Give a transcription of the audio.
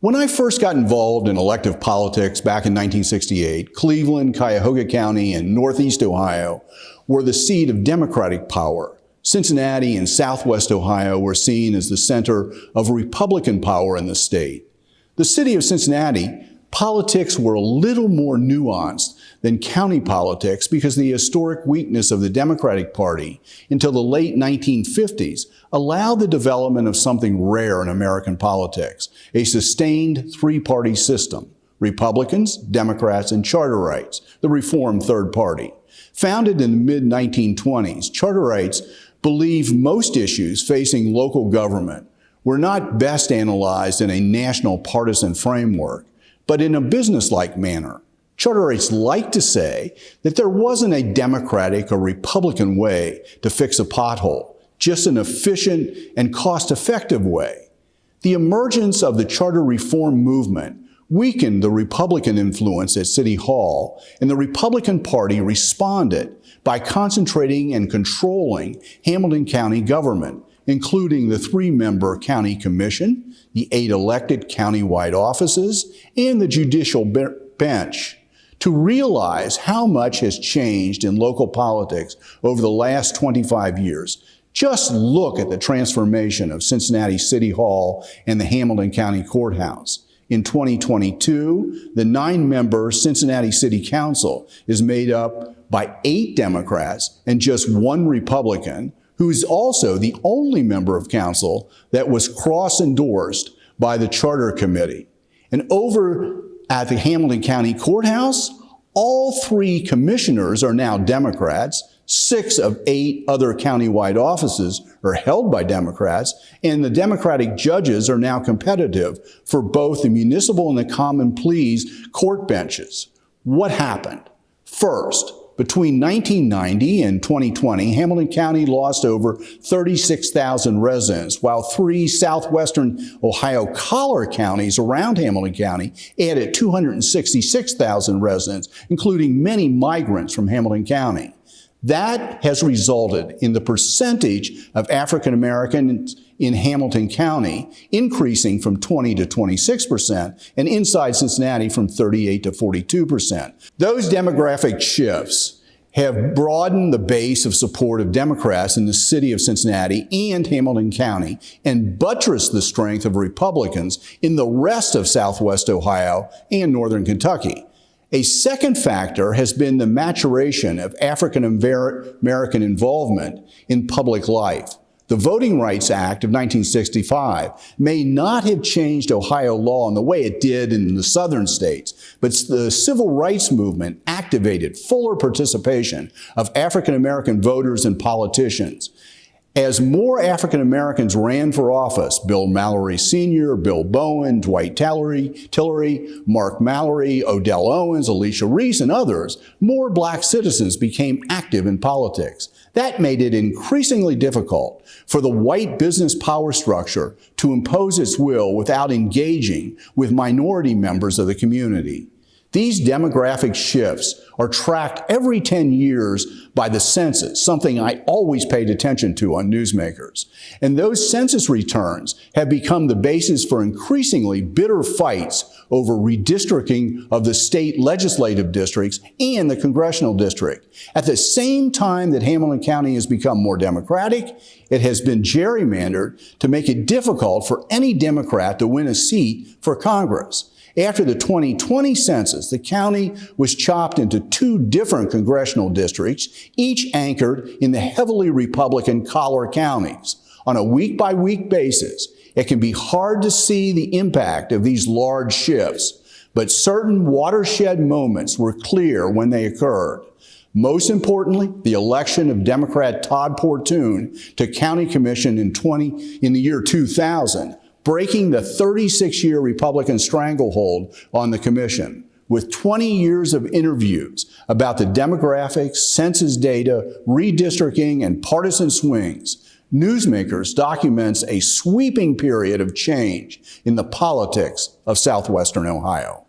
When I first got involved in elective politics back in 1968, Cleveland, Cuyahoga County, and Northeast Ohio were the seat of Democratic power. Cincinnati and Southwest Ohio were seen as the center of Republican power in the state. The city of Cincinnati, politics were a little more nuanced than county politics because the historic weakness of the Democratic Party until the late 1950s allowed the development of something rare in American politics, a sustained three-party system: Republicans, Democrats, and charter rights, the reformed third party. Founded in the mid-1920s, charter rights believe most issues facing local government were not best analyzed in a national partisan framework, but in a business-like manner. Charter rights like to say that there wasn't a Democratic or Republican way to fix a pothole, just an efficient and cost-effective way. The emergence of the charter reform movement weakened the Republican influence at City Hall, and the Republican Party responded by concentrating and controlling Hamilton County government, including the 3-member county commission, the 8 elected county-wide offices, and the judicial bench. To realize how much has changed in local politics over the last 25 years, just look at the transformation of Cincinnati City Hall and the Hamilton County Courthouse. In 2022, the 9-member Cincinnati City Council is made up by 8 Democrats and just 1 Republican, who is also the only member of council that was cross-endorsed by the Charter Committee. And over at the Hamilton County Courthouse, all 3 commissioners are now Democrats. 6 of 8 other countywide offices are held by Democrats, and the Democratic judges are now competitive for both the municipal and the common pleas court benches. What happened? First, between 1990 and 2020, Hamilton County lost over 36,000 residents, while 3 southwestern Ohio collar counties around Hamilton County added 266,000 residents, including many migrants from Hamilton County. That has resulted in the percentage of African Americans in Hamilton County increasing from 20 to 26%, and inside Cincinnati from 38 to 42%. Those demographic shifts have broadened the base of support of Democrats in the city of Cincinnati and Hamilton County, and buttressed the strength of Republicans in the rest of Southwest Ohio and Northern Kentucky. A second factor has been the maturation of African American involvement in public life. The Voting Rights Act of 1965 may not have changed Ohio law in the way it did in the southern states, but the civil rights movement activated fuller participation of African American voters and politicians. As more African Americans ran for office, Bill Mallory Sr., Bill Bowen, Dwight Tillery, Mark Mallory, Odell Owens, Alicia Reese, and others, more black citizens became active in politics. That made it increasingly difficult for the white business power structure to impose its will without engaging with minority members of the community. These demographic shifts are tracked every 10 years by the census, something I always paid attention to on Newsmakers. And those census returns have become the basis for increasingly bitter fights over redistricting of the state legislative districts and the congressional district. At the same time that Hamilton County has become more Democratic, it has been gerrymandered to make it difficult for any Democrat to win a seat for Congress. After the 2020 census, the county was chopped into 2 different congressional districts, each anchored in the heavily Republican collar counties. On a week-by-week basis, it can be hard to see the impact of these large shifts, but certain watershed moments were clear when they occurred. Most importantly, the election of Democrat Todd Portune to County Commission in the year 2000, breaking the 36-year Republican stranglehold on the commission. With 20 years of interviews about the demographics, census data, redistricting, and partisan swings, Newsmakers documents a sweeping period of change in the politics of southwestern Ohio.